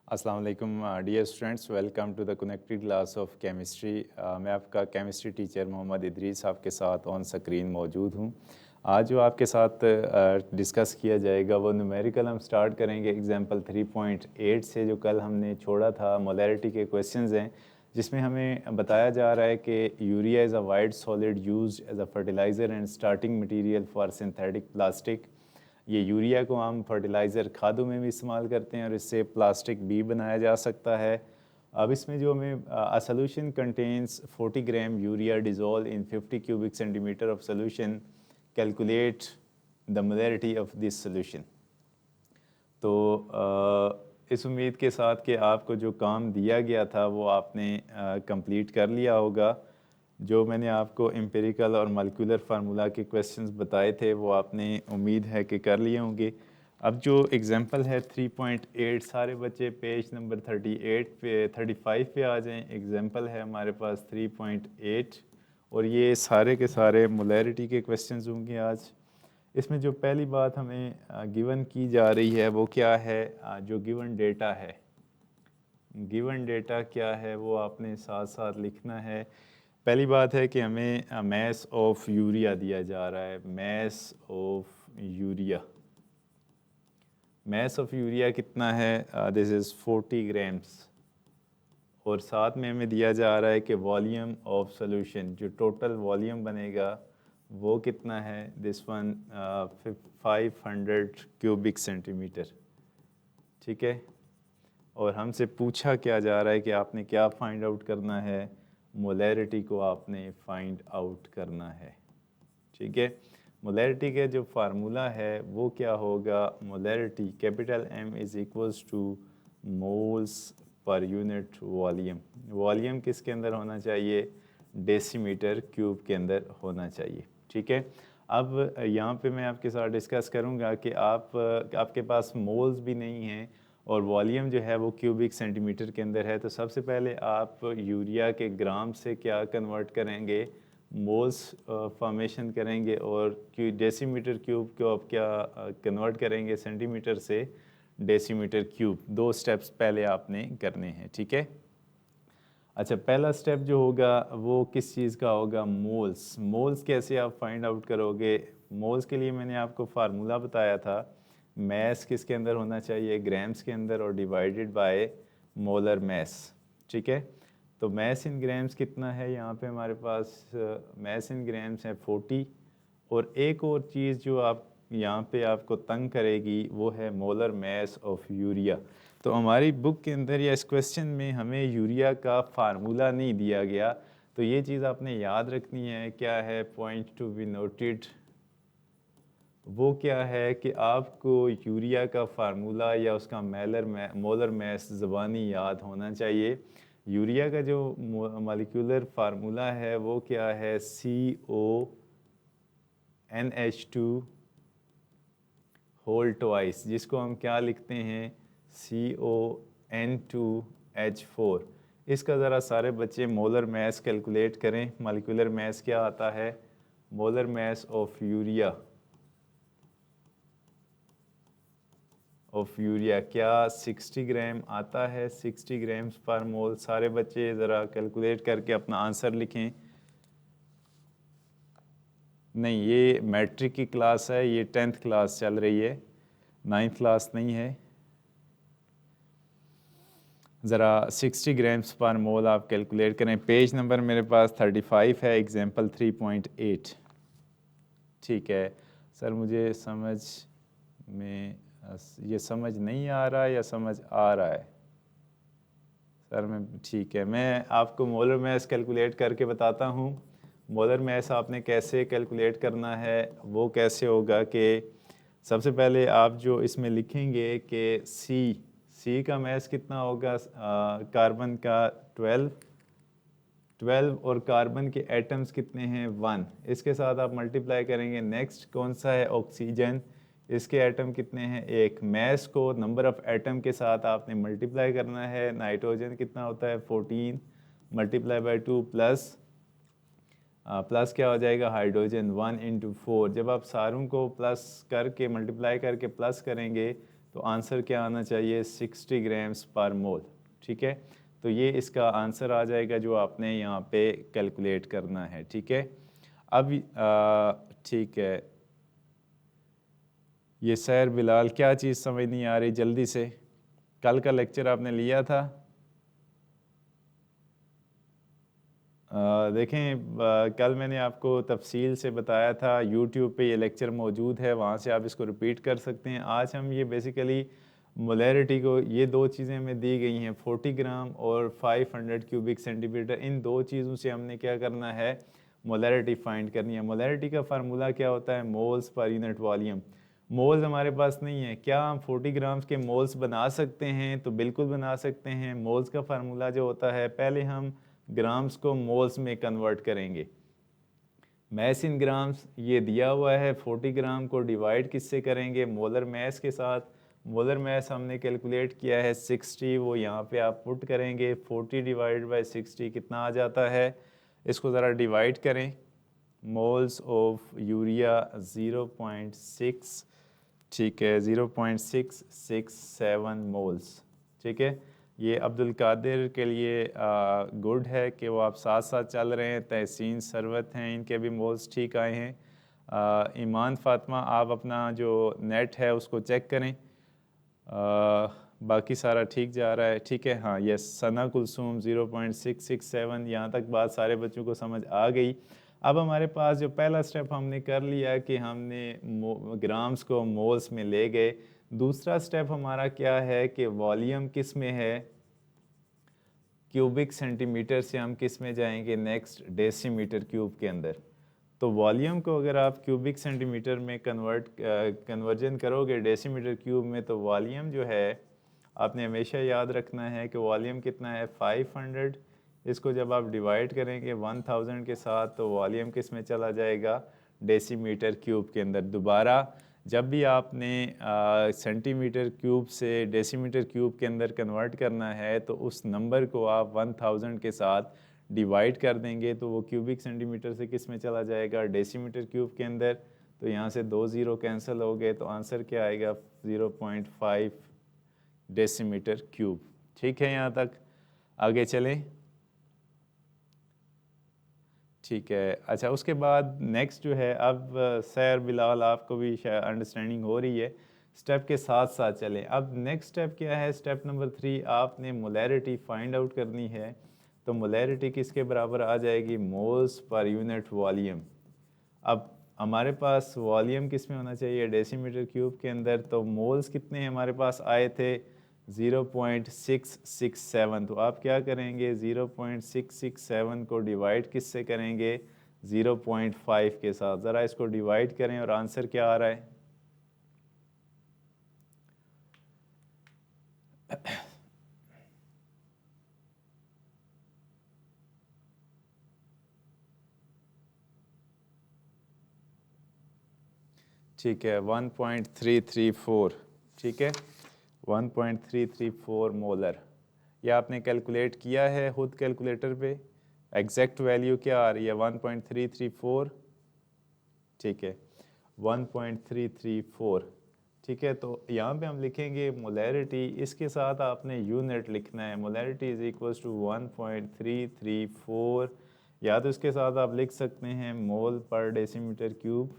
अस्सलाम वालेकुम dear students, welcome to the connected class of chemistry. मैं आपका केमिस्ट्री टीचर मोहम्मद इदरीस आपके साथ ऑन स्क्रीन मौजूद हूँ। आज जो आपके साथ डिस्कस किया जाएगा वो न्यूमेरिकल हम स्टार्ट करेंगे एग्जांपल 3.8 से, जो कल हमने छोड़ा था। मोलैरिटी के क्वेश्चंस हैं जिसमें हमें बताया जा रहा है कि urea is a white solid used as a fertiliser and starting material for synthetic plastic. ये यूरिया को हम फर्टिलाइज़र खादों में भी इस्तेमाल करते हैं और इससे प्लास्टिक भी बनाया जा सकता है। अब इसमें जो हमें a solution contains 40 gram urea dissolve in 50 cubic centimetre of solution, calculate the molarity of this solution. तो इस उम्मीद के साथ कि आपको जो काम दिया गया था वो आपने कंप्लीट कर लिया होगा। जो मैंने आपको एम्पिरिकल और मॉलिक्यूलर फार्मूला के क्वेश्चंस बताए थे वो आपने उम्मीद है कि कर लिए होंगे। अब जो एग्जांपल है 3.8, सारे बच्चे पेज नंबर 38 पे 35 पे आ जाएं। एग्जांपल है हमारे पास 3.8 और ये सारे के सारे मोलैरिटी के क्वेश्चंस होंगे आज। इसमें जो पहली बात हमें गिवन की जा रही है वो क्या है, जो गिवन डेटा है, गिवन डेटा क्या है वो आपने साथ साथ लिखना है। पहली बात है कि हमें मैस ऑफ यूरिया दिया जा रहा है। Mass of urea, mass of urea कितना है? This is 40 grams. और साथ में हमें दिया जा रहा है कि वॉल्यूम ऑफ सॉल्यूशन, जो टोटल वॉल्यूम बनेगा वो कितना है? This one 500 cubic centimetre. ठीक है। और हमसे पूछा क्या जा रहा है कि आपने क्या फाइंड आउट करना है? मोलैरिटी को आपने फाइंड आउट करना है। ठीक है। मोलैरिटी का जो फार्मूला है वो क्या होगा? Molarity capital M is equals two moles per unit volume. Volume किसके अंदर होना चाहिए? डेसीमीटर क्यूब के अंदर होना चाहिए। ठीक है। अब यहाँ पे मैं आपके साथ डिस्कस करूँगा कि आपके पास मोल्स भी नहीं हैं और वॉल्यूम जो है वो क्यूबिक सेंटीमीटर के अंदर है। तो सबसे पहले आप यूरिया के ग्राम से क्या कन्वर्ट करेंगे? मोल्स फॉर्मेशन करेंगे। और डेसीमीटर क्यूब को आप क्या कन्वर्ट करेंगे? सेंटीमीटर से डेसीमीटर क्यूब। दो स्टेप्स पहले आपने करने हैं। ठीक है। अच्छा, पहला स्टेप जो होगा वो किस चीज़ का होगा? मोल्स। मोल्स कैसे आप फाइंड आउट करोगे? मोल्स के लिए मैंने आपको फार्मूला बताया था। मैस किसके अंदर होना चाहिए? ग्राम्स के अंदर, और डिवाइडेड बाय मोलर मैस। ठीक है। तो मैस इन ग्राम्स कितना है? यहाँ पे हमारे पास मैस इन ग्राम्स है 40। और एक और चीज़ जो आप यहाँ पे आपको तंग करेगी वो है मोलर मैस ऑफ यूरिया। तो हमारी बुक के अंदर या इस क्वेश्चन में हमें यूरिया का फार्मूला नहीं दिया गया। तो ये चीज़ आपने याद रखनी है। क्या है? Point to be noted. वो क्या है कि आपको यूरिया का फार्मूला या उसका मोलर मैस ज़बानी याद होना चाहिए। यूरिया का जो मॉलिक्यूलर फार्मूला है वो क्या है? CONH2 होल ट्वाइस, जिसको हम क्या लिखते हैं? CON2H4। इसका ज़रा सारे बच्चे मोलर मैस कैलकुलेट करें। मॉलिक्यूलर मैस क्या आता है? मोलर मैस ऑफ यूरिया, क्या 60 ग्राम आता है? 60 ग्राम्स पर मोल। सारे बच्चे ज़रा कैलकुलेट करके अपना आंसर लिखें। नहीं, ये मैट्रिक की क्लास है, ये 10th क्लास चल रही है, 9th क्लास नहीं है। ज़रा 60 ग्राम्स पर मोल आप कैलकुलेट करें। पेज नंबर मेरे पास 35 है, एग्जाम्पल 3.8। ठीक है। सर मुझे समझ में ये समझ नहीं आ रहा है या समझ आ रहा है? सर मैं ठीक है, मैं आपको मोलर मैस कैलकुलेट करके बताता हूँ। मोलर मैस आपने कैसे कैलकुलेट करना है? वो कैसे होगा कि सबसे पहले आप जो इसमें लिखेंगे कि सी का मैस कितना होगा? कार्बन का 12 और कार्बन के एटम्स कितने हैं? 1। इसके साथ आप मल्टीप्लाई करेंगे। नेक्स्ट कौन सा है? ऑक्सीजन। इसके एटम कितने हैं? 1। मैस को नंबर ऑफ एटम के साथ आपने मल्टीप्लाई करना है। नाइट्रोजन कितना होता है? 14 मल्टीप्लाई बाय 2 प्लस क्या हो जाएगा? हाइड्रोजन 1 × 4। जब आप सारों को प्लस करके मल्टीप्लाई करके प्लस करेंगे तो आंसर क्या आना चाहिए, 60 ग्राम्स पर मोल। ठीक है, तो ये इसका आंसर आ जाएगा जो आपने यहाँ पे कैलकुलेट करना है। ठीक है, अब ठीक है, ये सैर बिलाल क्या चीज़ समझ नहीं आ रही, जल्दी से, कल का लेक्चर आपने लिया था? देखें कल मैंने आपको तफसील से बताया था, यूट्यूब पे ये लेक्चर मौजूद है, वहाँ से आप इसको रिपीट कर सकते हैं। आज हम ये बेसिकली मोलैरिटी को, ये दो चीज़ें हमें दी गई हैं 40 ग्राम और 500 क्यूबिक सेंटीमीटर, इन दो चीज़ों से हमने क्या करना है, मोलैरिटी फाइंड करनी है। मोलैरिटी का फार्मूला क्या होता है, moles per unit volume. Moles हमारे पास नहीं है, क्या हम 40 ग्राम्स के मोल्स बना सकते हैं? तो बिल्कुल बना सकते हैं। मोल्स का फार्मूला जो होता है, पहले हम ग्राम्स को मोल्स में कन्वर्ट करेंगे। मैस इन ग्राम्स ये दिया हुआ है, 40 ग्राम को डिवाइड किससे करेंगे, मोलर मैस के साथ। मोलर मैस हमने कैलकुलेट किया है 60, वो यहाँ पे आप पुट करेंगे। 40 डिवाइड बाय 60 कितना आ जाता है, इसको ज़रा डिवाइड करें। मोल्स ऑफ यूरिया 0.6, ठीक है, 0.667 मोल्स। ठीक है, ये अब्दुल कादिर के लिए गुड है कि वो आप साथ साथ चल रहे हैं। तहसीन सरवत हैं, इनके भी मोल्स ठीक आए हैं। ईमान फातिमा, आप अपना जो नेट है उसको चेक करें, बाकी सारा ठीक जा रहा है। ठीक है, हाँ यस, सना कुलसूम 0.667, यहाँ तक बात सारे बच्चों को समझ आ गई। अब हमारे पास जो पहला स्टेप हमने कर लिया कि हमने ग्राम्स को मोल्स में ले गए। दूसरा स्टेप हमारा क्या है कि वॉल्यूम किस में है, क्यूबिक सेंटीमीटर से हम किस में जाएंगे, नेक्स्ट डेसीमीटर क्यूब के अंदर। तो वॉल्यूम को अगर आप क्यूबिक सेंटीमीटर में कन्वर्जन करोगे डेसीमीटर क्यूब में, तो वॉल्यूम जो है आपने हमेशा याद रखना है कि वॉल्यूम कितना है 500। इसको जब आप डिवाइड करेंगे 1000 के साथ, तो वॉल्यूम किस में चला जाएगा, डेसीमीटर क्यूब के अंदर। दोबारा जब भी आपने सेंटीमीटर क्यूब से डेसीमीटर क्यूब के अंदर कन्वर्ट करना है, तो उस नंबर को आप 1000 के साथ डिवाइड कर देंगे, तो वो क्यूबिक सेंटीमीटर से किस में चला जाएगा, डेसीमीटर क्यूब के अंदर। तो यहाँ से 2 ज़ीरो कैंसिल हो गए, तो आंसर क्या आएगा, 0.5 डेसीमीटर क्यूब। ठीक है, यहाँ तक आगे चलें। ठीक है, अच्छा, उसके बाद नेक्स्ट जो है, अब सैर बिलाल आपको भी शायद अंडरस्टैंडिंग हो रही है, स्टेप के साथ साथ चलें। अब नेक्स्ट स्टेप क्या है, स्टेप नंबर 3, आपने मोलैरिटी फाइंड आउट करनी है। तो मोलैरिटी किसके बराबर आ जाएगी, मोल्स पर यूनिट वॉल्यूम। अब हमारे पास वॉल्यूम किस में होना चाहिए, डेसीमीटर क्यूब के अंदर। तो मोल्स कितने हमारे पास आए थे, 0.667। तो आप क्या करेंगे, 0.667 को डिवाइड किससे करेंगे, 0.5 के साथ। ज़रा इसको डिवाइड करें और आंसर क्या आ रहा है, ठीक है 1.334। ठीक है, 1.334 मोलर। ये आपने कैलकुलेट किया है खुद कैलकुलेटर पे, एग्जैक्ट वैल्यू क्या आ रही है, 1.334। ठीक है, 1.334। ठीक है, तो यहाँ पे हम लिखेंगे मोलैरिटी, इसके साथ आपने यूनिट लिखना है, मोलैरिटी इज इक्वल्स टू 1.334, या तो इसके साथ आप लिख सकते हैं मोल पर डेसीमीटर क्यूब,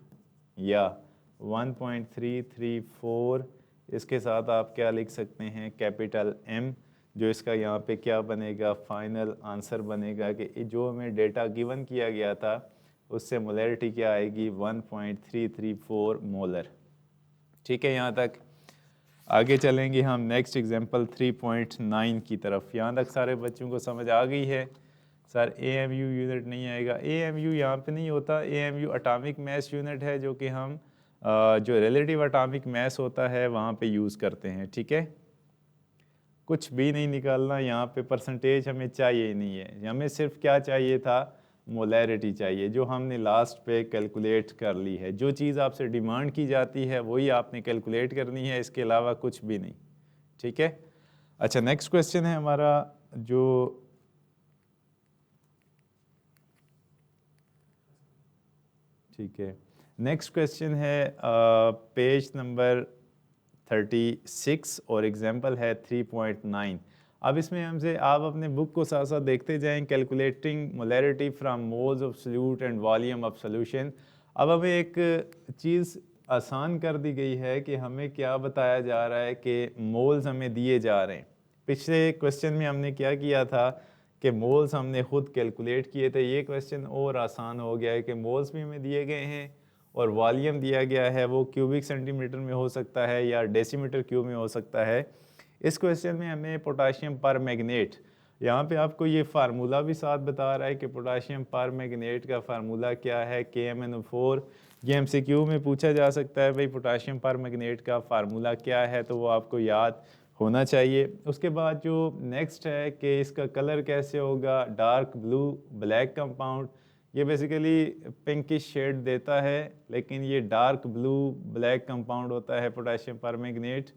या 1.334 इसके साथ आप क्या लिख सकते हैं, कैपिटल M, जो इसका यहाँ पे क्या बनेगा, फाइनल आंसर बनेगा कि जो हमें डेटा गिवन किया गया था उससे मोलैरिटी क्या आएगी, 1.334 मोलर। ठीक है, यहाँ तक आगे चलेंगे हम नेक्स्ट एग्जांपल 3.9 की तरफ। यहाँ तक सारे बच्चों को समझ आ गई है। सर AMU यूनिट नहीं आएगा, AMU यहाँ पे नहीं होता, AMU एटॉमिक मैस यूनिट है, जो कि हम जो रिलेटिव एटॉमिक मैस होता है वहाँ पे यूज़ करते हैं। ठीक है, कुछ भी नहीं निकालना यहाँ पे, परसेंटेज हमें चाहिए ही नहीं है, हमें सिर्फ क्या चाहिए था, मोलैरिटी चाहिए, जो हमने लास्ट पे कैलकुलेट कर ली है। जो चीज़ आपसे डिमांड की जाती है वही आपने कैलकुलेट करनी है, इसके अलावा कुछ भी नहीं। ठीक है, अच्छा, नेक्स्ट क्वेश्चन है हमारा, जो ठीक है, नेक्स्ट क्वेश्चन है पेज नंबर 36 और एग्जाम्पल है 3.9। अब इसमें हमसे आप अपने बुक को साथ साथ देखते जाएं। Calculating molarity from moles of solute and volume of solution. अब हमें एक चीज़ आसान कर दी गई है कि हमें क्या बताया जा रहा है कि मोल्स हमें दिए जा रहे हैं। पिछले क्वेश्चन में हमने क्या किया था कि मोल्स हमने खुद कैलकुलेट किए थे। ये क्वेश्चन और आसान हो गया है कि मोल्स भी हमें दिए गए हैं और वॉल्यूम दिया गया है, वो क्यूबिक सेंटीमीटर में हो सकता है या डेसीमीटर क्यूब में हो सकता है। इस क्वेश्चन में हमें पोटाशियम पर मैग्नेट, यहाँ पे आपको ये फार्मूला भी साथ बता रहा है कि पोटाशियम पर मैग्नेट का फार्मूला क्या है, KMnO4। ये MCQ में पूछा जा सकता है भाई पोटाशियम पर मैग्नेट का फार्मूला क्या है, तो वो आपको याद होना चाहिए। उसके बाद जो नेक्स्ट है कि इसका कलर कैसे होगा, डार्क ब्लू ब्लैक कंपाउंड। ये बेसिकली पिंकिश शेड देता है, लेकिन ये डार्क ब्लू ब्लैक कंपाउंड होता है potassium permanganate.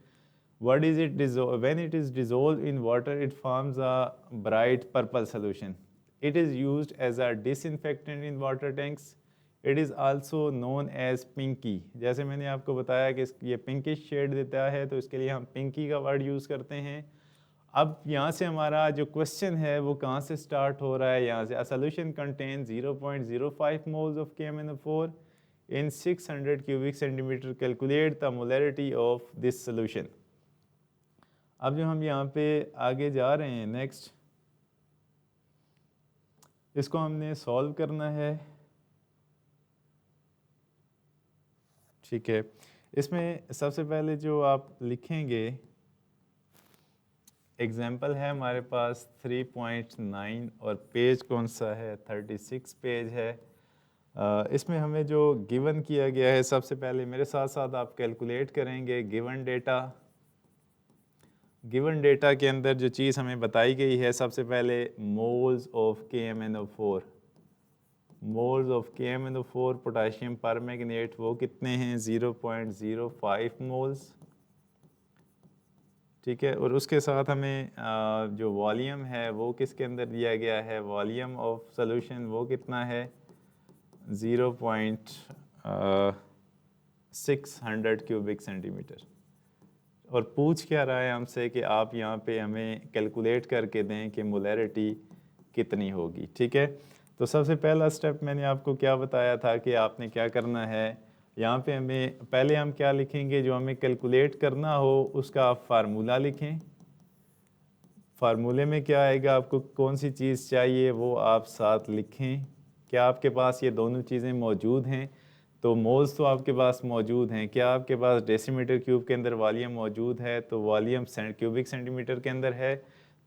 What is it when it is dissolved in water, it forms a bright purple solution. It is used as a disinfectant in water tanks. It is also known as pinky. जैसे मैंने आपको बताया कि ये pinkish shade देता है, तो इसके लिए हम पिंकी का वर्ड यूज़ करते हैं। अब यहाँ से हमारा जो क्वेश्चन है वो कहाँ से स्टार्ट हो रहा है, यहाँ से। A solution contains 0.05 moles of KMnO4 in 600 cubic centimeter. Calculate the molarity of this solution. अब जो हम यहाँ पे आगे जा रहे हैं नेक्स्ट, इसको हमने सॉल्व करना है। ठीक है, इसमें सबसे पहले जो आप लिखेंगे, एग्जाम्पल है हमारे पास 3.9 और पेज कौन सा है, 36 पेज है। इसमें हमें जो गिवन किया गया है, सबसे पहले मेरे साथ साथ आप कैलकुलेट करेंगे गिवन डेटा। गिवन डेटा के अंदर जो चीज़ हमें बताई गई है, सबसे पहले moles of KMnO4। Moles of KMnO4 potassium permanganate वो कितने हैं, 0.05 मोल्स। ठीक है, और उसके साथ हमें जो वॉल्यूम है वो किसके अंदर दिया गया है, वॉल्यूम ऑफ सॉल्यूशन वो कितना है, 0.600 क्यूबिक सेंटीमीटर। और पूछ क्या रहा है हमसे कि आप यहाँ पे हमें कैलकुलेट करके दें कि मोलैरिटी कितनी होगी। ठीक है, तो सबसे पहला स्टेप मैंने आपको क्या बताया था कि आपने क्या करना है, यहाँ पे हमें पहले हम क्या लिखेंगे, जो हमें कैलकुलेट करना हो उसका आप फार्मूला लिखें। फार्मूले में क्या आएगा, आपको कौन सी चीज़ चाहिए वो आप साथ लिखें। क्या आपके पास ये दोनों चीज़ें मौजूद हैं, तो मोल्स तो आपके पास मौजूद हैं। क्या आपके पास डेसीमीटर क्यूब के अंदर वॉल्यूम मौजूद है, तो वॉल्यूम क्यूबिक सेंटीमीटर के अंदर है।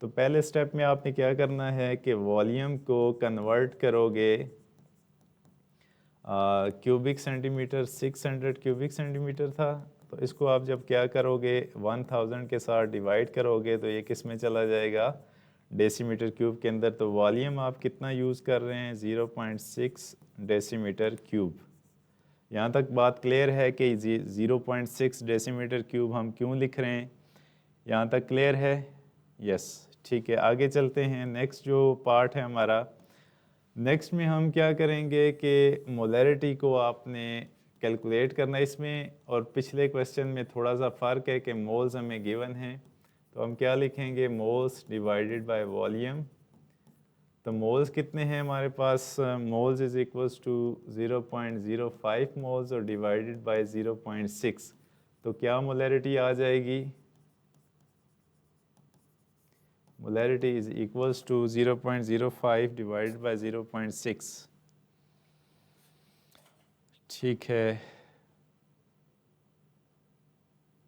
तो पहले स्टेप में आपने क्या करना है कि वॉल्यूम को कन्वर्ट करोगे क्यूबिक सेंटीमीटर, 600 क्यूबिक सेंटीमीटर था, तो इसको आप जब क्या करोगे 1000 के साथ डिवाइड करोगे तो ये किस में चला जाएगा, डेसीमीटर क्यूब के अंदर। तो वॉल्यूम आप कितना यूज़ कर रहे हैं, 0.6 डेसीमीटर क्यूब। यहाँ तक बात क्लियर है कि 0.6 डेसीमीटर क्यूब हम क्यों लिख रहे हैं, यहाँ तक क्लियर है? यस, ठीक है, आगे चलते हैं। नेक्स्ट जो पार्ट है हमारा, नेक्स्ट में हम क्या करेंगे कि मोलैरिटी को आपने कैलकुलेट करना है इसमें, और पिछले क्वेश्चन में थोड़ा सा फ़र्क है कि मोल्स हमें गिवन हैं, तो हम क्या लिखेंगे, मोल्स डिवाइडेड बाय वॉल्यूम। तो मोल्स कितने हैं हमारे पास, moles is equals to 0.05 moles और डिवाइडेड बाय 0.6, तो क्या मोलैरिटी आ जाएगी, molarity is equals to 0.05 divided by 0.6। ठीक है,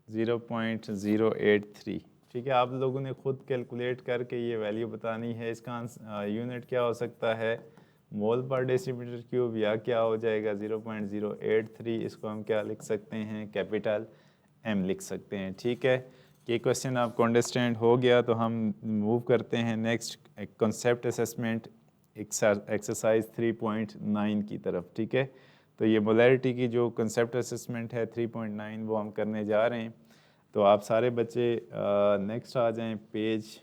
0.083। ठीक है, आप लोगों ने खुद कैलकुलेट करके ये वैल्यू बतानी है। इसका यूनिट क्या हो सकता है, मोल पर डेसीमीटर क्यूब, या क्या हो जाएगा 0.083। इसको हम क्या लिख सकते हैं, कैपिटल M लिख सकते हैं। ठीक है, ये क्वेश्चन आपको अंडरस्टैंड हो गया, तो हम मूव करते हैं नेक्स्ट कॉन्सेप्ट असेसमेंट एक्सरसाइज 3.9 की तरफ। ठीक है, तो ये मोलैरिटी की जो कॉन्सेप्ट असेसमेंट है 3.9 वो हम करने जा रहे हैं। तो आप सारे बच्चे नेक्स्ट आ जाएं पेज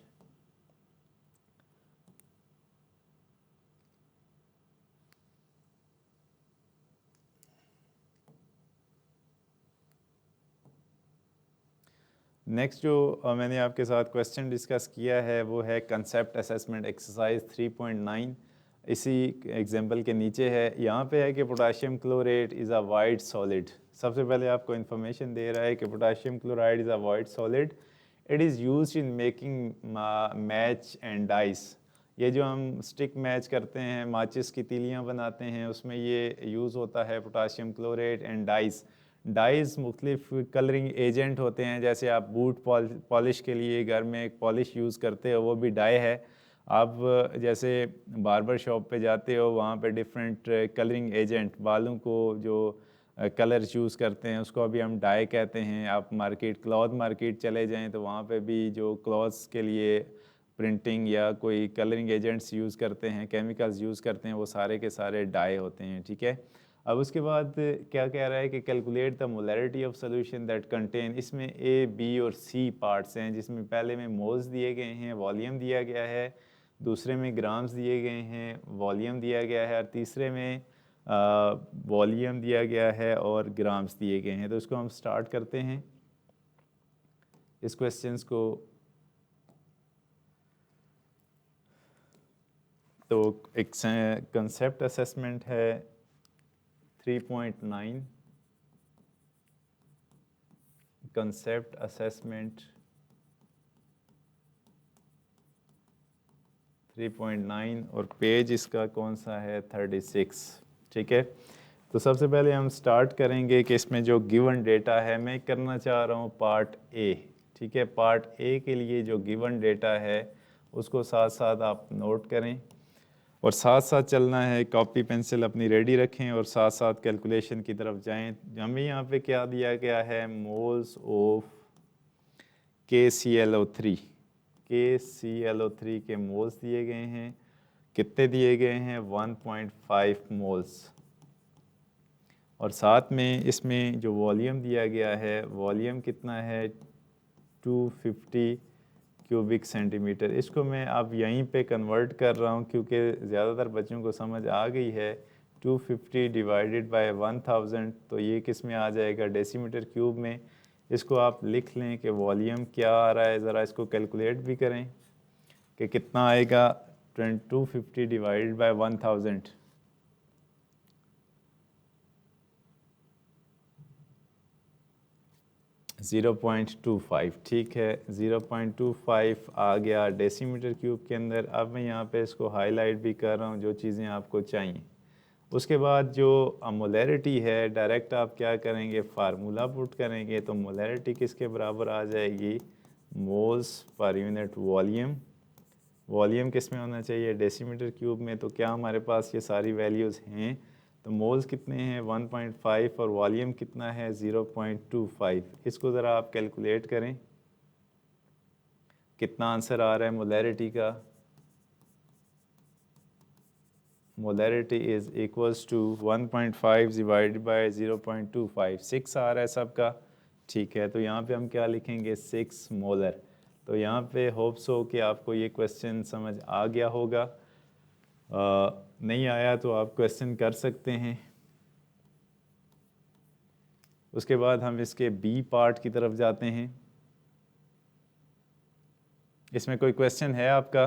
नेक्स्ट जो मैंने आपके साथ क्वेश्चन डिस्कस किया है वो है कंसेप्ट असेसमेंट एक्सरसाइज 3.9। इसी एग्जांपल के नीचे है, यहाँ पे है कि potassium chlorate is a white solid. सबसे पहले आपको इन्फॉर्मेशन दे रहा है कि potassium chloride is a white solid, it is used in making match and dice. ये जो हम स्टिक मैच करते हैं, माचिस की तीलियाँ बनाते हैं, उसमें ये यूज़ होता है potassium chlorate and dice. Dies मुख्तलिफ कलरिंग एजेंट होते हैं, जैसे आप बूट पॉलिश के लिए घर में एक पॉलिश यूज़ करते हो, वो भी डाई है। आप जैसे बार्बर शॉप पे जाते हो, वहाँ पे डिफरेंट कलरिंग एजेंट, बालों को जो कलर्स यूज़ करते हैं उसको अभी हम डाई कहते हैं। आप मार्केट, क्लॉथ मार्केट चले जाएं तो वहाँ पे भी जो क्लॉथ्स के लिए प्रिंटिंग या कोई कलरिंग एजेंट्स यूज़ करते हैं, केमिकल्स यूज़ करते हैं, वो सारे के सारे डाई होते हैं, ठीक है। अब उसके बाद क्या कह रहा है कि calculate the molarity of solution that contain, इसमें ए, बी और सी पार्ट्स हैं, जिसमें पहले में मोल्स दिए गए हैं, वॉल्यूम दिया गया है, दूसरे में ग्राम्स दिए गए हैं, वॉल्यूम दिया गया है, और तीसरे में वॉल्यूम दिया गया है और ग्राम्स दिए गए हैं। तो इसको हम स्टार्ट करते हैं इस क्वेश्चंस को। तो एक कंसेप्ट असेसमेंट है 3.9, कंसेप्ट असेसमेंट 3.9 और पेज इसका कौन सा है, 36, ठीक है। तो सबसे पहले हम स्टार्ट करेंगे कि इसमें जो गिवन डेटा है, मैं करना चाह रहा हूँ पार्ट ए, ठीक है। पार्ट ए के लिए जो गिवन डेटा है उसको साथ साथ आप नोट करें और साथ साथ चलना है, कॉपी पेंसिल अपनी रेडी रखें और साथ साथ कैलकुलेशन की तरफ जाएं। हमें यहाँ पे क्या दिया गया है, मोल्स ऑफ KClO3, KClO3 के मोल्स दिए गए हैं। कितने दिए गए हैं, 1.5 मोल्स। और साथ में इसमें जो वॉल्यूम दिया गया है, वॉल्यूम कितना है, 250 क्यूबिक सेंटीमीटर। इसको मैं अब यहीं पे कन्वर्ट कर रहा हूँ क्योंकि ज़्यादातर बच्चों को समझ आ गई है। 250 डिवाइडेड बाय 1000, तो ये किस में आ जाएगा, डेसीमीटर क्यूब में। इसको आप लिख लें कि वॉल्यूम क्या आ रहा है, ज़रा इसको कैलकुलेट भी करें कि कितना आएगा। 250 डिवाइडेड बाय 1000, 0.25, ठीक है। 0.25 आ गया डेसीमीटर क्यूब के अंदर। अब मैं यहाँ पे इसको हाईलाइट भी कर रहा हूँ, जो चीज़ें आपको चाहिए। उसके बाद जो मोलैरिटी है, डायरेक्ट आप क्या करेंगे, फार्मूला पुट करेंगे। तो मोलैरिटी किसके बराबर आ जाएगी, moles per unit volume. Volume किस में होना चाहिए, डेसीमीटर क्यूब में। तो क्या हमारे पास ये सारी वैल्यूज़ हैं। तो मोल्स कितने हैं, 1.5, और वॉल्यूम कितना है, 0.25। इसको ज़रा आप कैलकुलेट करें, कितना आंसर आ रहा है मोलैरिटी का। Molarity is equals to 1.5 divided by 0.25, 6 आ रहा है सबका, ठीक है। तो यहाँ पे हम क्या लिखेंगे, 6 मोलर। तो यहाँ पे होप्स हो कि आपको ये क्वेश्चन समझ आ गया होगा। नहीं आया तो आप क्वेश्चन कर सकते हैं। उसके बाद हम इसके बी पार्ट की तरफ जाते हैं। इसमें कोई क्वेश्चन है आपका,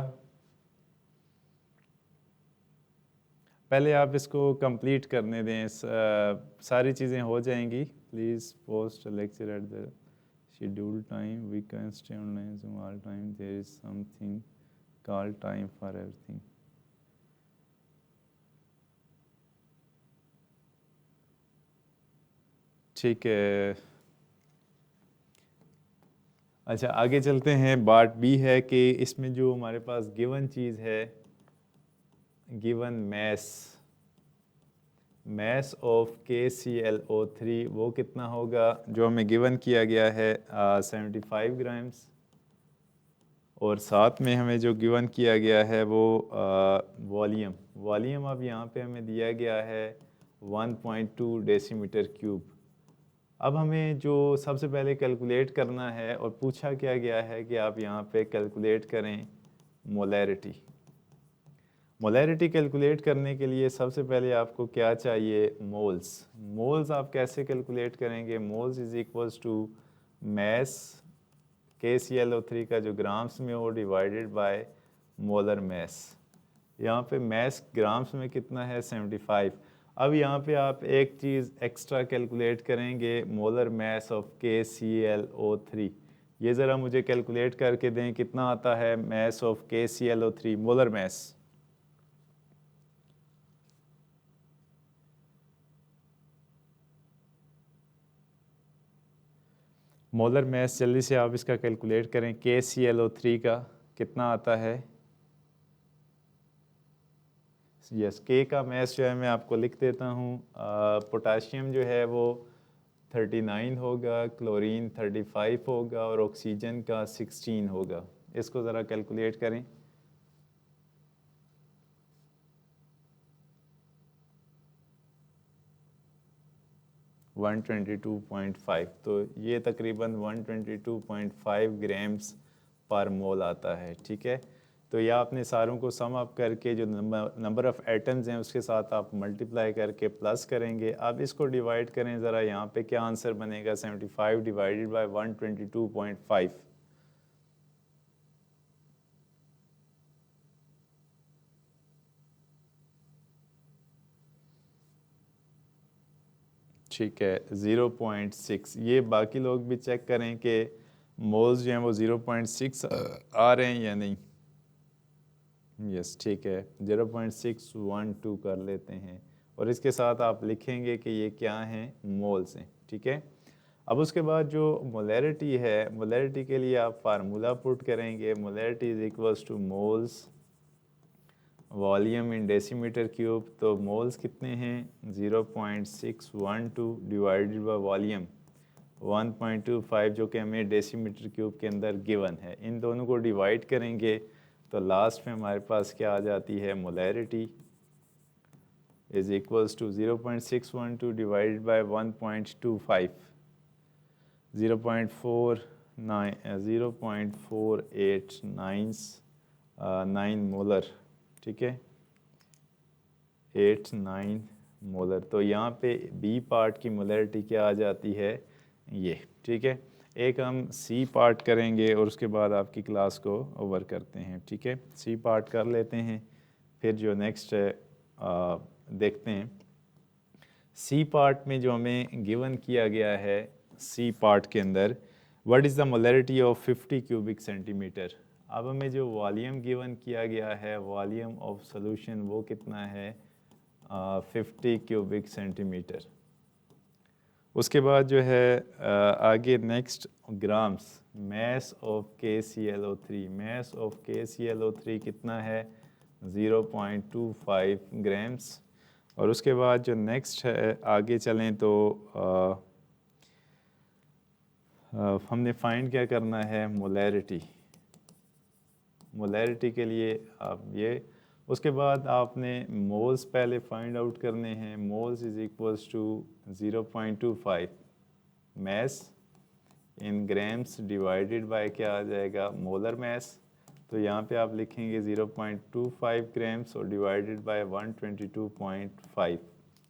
पहले आप इसको कंप्लीट करने दें, सारी चीज़ें हो जाएंगी। Please post lecture at the schedule time, we can stay online all time, there is something called time for everything. ठीक है, अच्छा आगे चलते हैं। पार्ट बी है कि इसमें जो हमारे पास गिवन चीज़ है, गिवन मैस ऑफ KClO3, वो कितना होगा, जो हमें गिवन किया गया है 75 ग्राम्स। और साथ में हमें जो गिवन किया गया है वो वॉल्यूम अब यहाँ पे हमें दिया गया है 1.2 डेसीमीटर क्यूब। अब हमें जो सबसे पहले कैलकुलेट करना है, और पूछा क्या गया है कि आप यहाँ पे कैलकुलेट करें मोलैरिटी। मोलैरिटी कैलकुलेट करने के लिए सबसे पहले आपको क्या चाहिए, मोल्स। मोल्स आप कैसे कैलकुलेट करेंगे, moles is equals to mass KClO3 का जो ग्राम्स में हो डिवाइडेड बाय मोलर मैस। यहाँ पे मैस ग्राम्स में कितना है 75। अब यहाँ पे आप एक चीज़ एक्स्ट्रा कैलकुलेट करेंगे, मोलर मैस ऑफ KClO3। ये ज़रा मुझे कैलकुलेट करके दें कितना आता है mass of KClO3 molar mass. Molar mass जल्दी से आप इसका कैलकुलेट करें, KClO3 का कितना आता है। यस, के का मैस जो है मैं आपको लिख देता हूँ। पोटाशियम जो है वो 39 होगा, क्लोरीन 35 होगा और ऑक्सीजन का 16 होगा। इसको ज़रा कैलकुलेट करें। (122.5) तो ये तकरीबन 122.5 ग्राम्स पर मोल आता है। ठीक है, तो यह आपने सारों को सम अप करके जो नंबर ऑफ़ एटम्स हैं उसके साथ आप मल्टीप्लाई करके प्लस करेंगे। अब इसको डिवाइड करें ज़रा, यहाँ पे क्या आंसर बनेगा 75 डिवाइडेड बाय 122.5। ठीक है, 0.6। ये बाकी लोग भी चेक करें कि मोल्स जो हैं वो 0.6 आ रहे हैं या नहीं। यस, ठीक है, 0.612 कर लेते हैं और इसके साथ आप लिखेंगे कि ये क्या हैं, मोल्स हैं। ठीक है, अब उसके बाद जो मोलैरिटी है, मोलैरिटी के लिए आप फार्मूला पुट करेंगे। Molarity is equals two moles volume in decimetre cube. तो मोल्स कितने हैं 0.612 डिवाइडेड बाय वॉल्यूम 1.25 जो कि हमें डेसीमीटर क्यूब के अंदर गिवन है। इन दोनों को डिवाइड करेंगे तो लास्ट में हमारे पास क्या आ जाती है, molarity is equals to 0.612 divided by 1.25 0.489 molar. ठीक है, 89 मोलर। तो यहाँ पे बी पार्ट की मोलैरिटी क्या आ जाती है, ये। ठीक है, एक हम सी पार्ट करेंगे और उसके बाद आपकी क्लास को ओवर करते हैं। ठीक है, सी पार्ट कर लेते हैं, फिर जो नेक्स्ट देखते हैं। सी पार्ट में जो हमें गिवन किया गया है, सी पार्ट के अंदर what is the molarity of 50 cubic centimetre. अब हमें जो वॉल्यूम गिवन किया गया है, वॉल्यूम ऑफ सॉल्यूशन वो कितना है 50 क्यूबिक सेंटीमीटर। उसके बाद जो है आगे next grams, mass of KClO3। Mass of KClO3 कितना है 0.25 ग्राम्स। और उसके बाद जो नेक्स्ट है, आगे चलें तो हमने फाइंड क्या करना है, मोलैरिटी। मोलैरिटी के लिए आप ये, उसके बाद आपने मोल्स पहले फाइंड आउट करने हैं। Moles is equals to 0.25 mass in grams divided by क्या आ जाएगा, मोलर मैस। तो यहाँ पे आप लिखेंगे 0.25 ग्राम्स और डिवाइडेड बाय 122.5।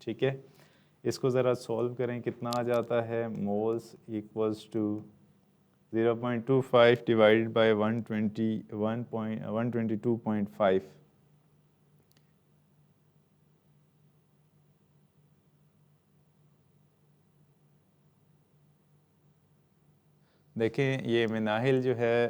ठीक है, इसको ज़रा सॉल्व करें, कितना आ जाता है, moles equals to 0.25 divided by 122.5। देखें, ये मिनाहिल जो है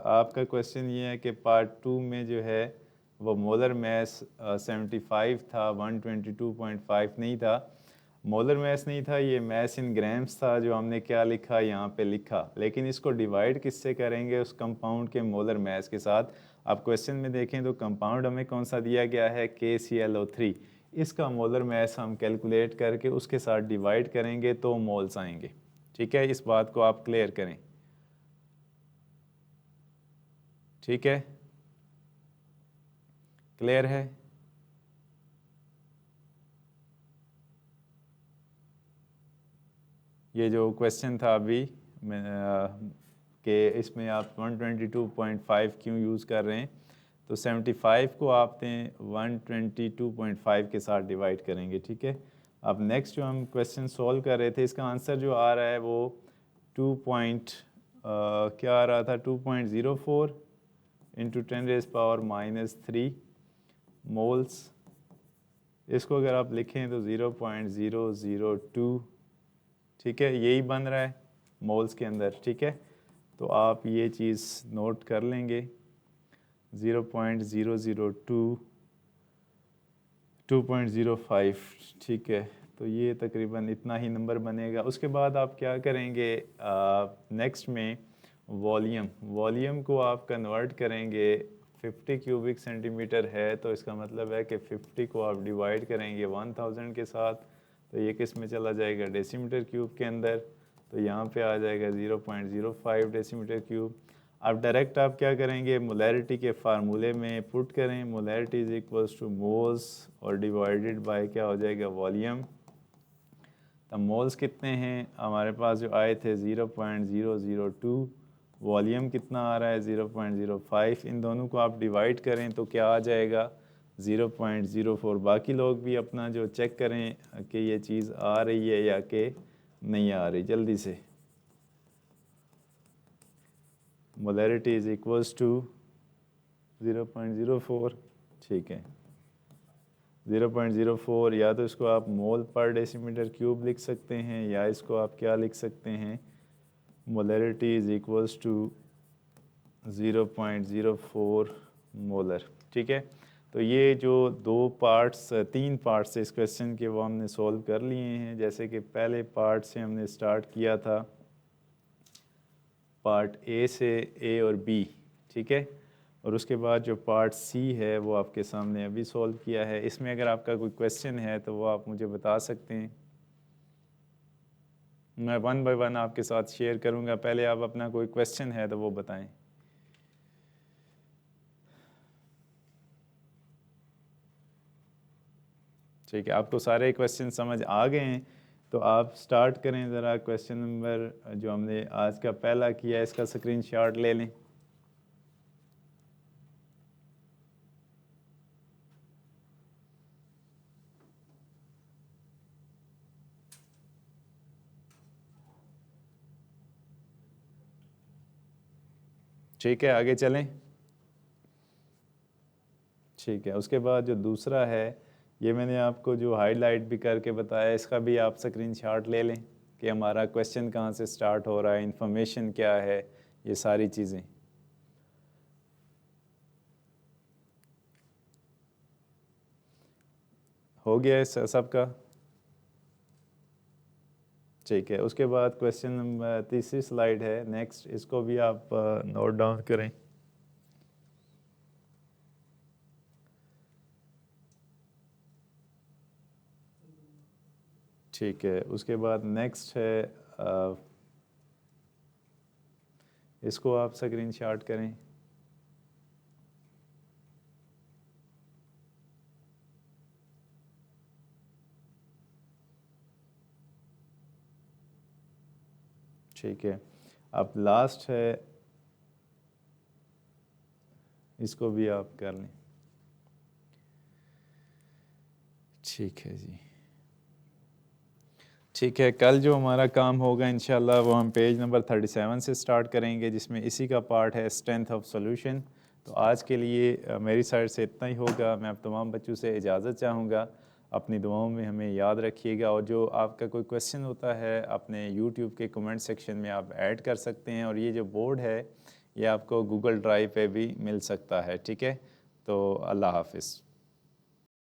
आपका क्वेश्चन ये है कि पार्ट 2 में जो है वो मोलर मैस 75 था, 122.5 नहीं था। मोलर मैस नहीं था, ये मैस इन ग्राम्स था जो हमने क्या लिखा, यहाँ पे लिखा। लेकिन इसको डिवाइड किससे करेंगे, उस कंपाउंड के मोलर मैस के साथ। आप क्वेश्चन में देखें तो कंपाउंड हमें कौन सा दिया गया है, KClO3। इसका मोलर मैस हम कैलकुलेट करके उसके साथ डिवाइड करेंगे तो मोल्स आएंगे। ठीक है, इस बात को आप क्लियर करें। ठीक है, क्लियर है। ये जो क्वेश्चन था अभी कि इसमें आप 122.5 क्यों यूज़ कर रहे हैं, तो 75 को आपने 122.5 के साथ डिवाइड करेंगे। ठीक है, अब नेक्स्ट जो हम क्वेश्चन सॉल्व कर रहे थे, इसका आंसर जो आ रहा है वो क्या आ रहा था 2.04 इंटू 10⁻³ मोल्स। इसको अगर आप लिखें तो 0.002, ठीक है, यही बन रहा है मोल्स के अंदर, ठीक है। तो आप ये चीज़ नोट कर लेंगे 0.002 2.05, ठीक है। तो ये तकरीबन इतना ही नंबर बनेगा। उसके बाद आप क्या करेंगे, नेक्स्ट में वॉल्यूम को आप कन्वर्ट करेंगे। 50 क्यूबिक सेंटीमीटर है तो इसका मतलब है कि 50 को आप डिवाइड करेंगे 1000 के साथ, तो ये किस में चला जाएगा, डेसीमीटर क्यूब के अंदर। तो यहाँ पे आ जाएगा 0.05 डेसीमीटर क्यूब। अब डायरेक्ट आप क्या करेंगे, मोलैरिटी के फार्मूले में पुट करें, molarity is equals two moles और डिवाइडेड बाय क्या हो जाएगा, वॉल्यूम। तो मोल्स कितने हैं हमारे पास जो आए थे 0.002, वॉल्यूम कितना आ रहा है 0.05। इन दोनों को आप डिवाइड करें तो क्या आ जाएगा 0.04। बाकी लोग भी अपना जो चेक करें कि ये चीज़ आ रही है या कि नहीं आ रही, जल्दी से। मोलैरिटी इज इक्वल्स टू 0.04, ठीक है 0.04। या तो इसको आप मोल पर डेसीमीटर क्यूब लिख सकते हैं, या इसको आप क्या लिख सकते हैं, molarity is equals to 0.04 molar, ठीक है। तो ये जो तीन पार्ट्स इस क्वेश्चन के वो हमने सॉल्व कर लिए हैं। जैसे कि पहले पार्ट से हमने स्टार्ट किया था, पार्ट ए से, ए और बी, ठीक है। और उसके बाद जो पार्ट सी है वो आपके सामने अभी सॉल्व किया है। इसमें अगर आपका कोई क्वेश्चन है तो वो आप मुझे बता सकते हैं, मैं 1 बाय 1 आपके साथ शेयर करूंगा। पहले आप अपना कोई क्वेश्चन है तो वो बताएं। ठीक है, आपको सारे क्वेश्चन समझ आ गए हैं तो आप स्टार्ट करें ज़रा। क्वेश्चन नंबर जो हमने आज का पहला किया इसका स्क्रीनशॉट ले लें। ठीक है, आगे चलें। ठीक है, उसके बाद जो दूसरा है, ये मैंने आपको जो हाईलाइट भी करके बताया, इसका भी आप स्क्रीनशॉट ले लें कि हमारा क्वेश्चन कहाँ से स्टार्ट हो रहा है, इंफॉर्मेशन क्या है, ये सारी चीज़ें। हो गया है सबका? ठीक है, उसके बाद क्वेश्चन नंबर तीसरी स्लाइड है नेक्स्ट, इसको भी आप नोट डाउन करें। ठीक है, उसके बाद नेक्स्ट है, इसको आप स्क्रीनशॉट करें। ठीक है, अब लास्ट है, इसको भी आप कर लें। ठीक है जी, ठीक है। कल जो हमारा काम होगा इंशाल्लाह वो हम पेज नंबर 37 से स्टार्ट करेंगे, जिसमें इसी का पार्ट है स्ट्रेंथ ऑफ सॉल्यूशन। तो आज के लिए मेरी साइड से इतना ही होगा। मैं आप तमाम बच्चों से इजाज़त चाहूँगा। अपनी दुआओं में हमें याद रखिएगा, और जो आपका कोई क्वेश्चन होता है अपने यूट्यूब के कमेंट सेक्शन में आप ऐड कर सकते हैं। और ये जो बोर्ड है ये आपको गूगल ड्राइव पे भी मिल सकता है, ठीक है। तो अल्लाह हाफिज़।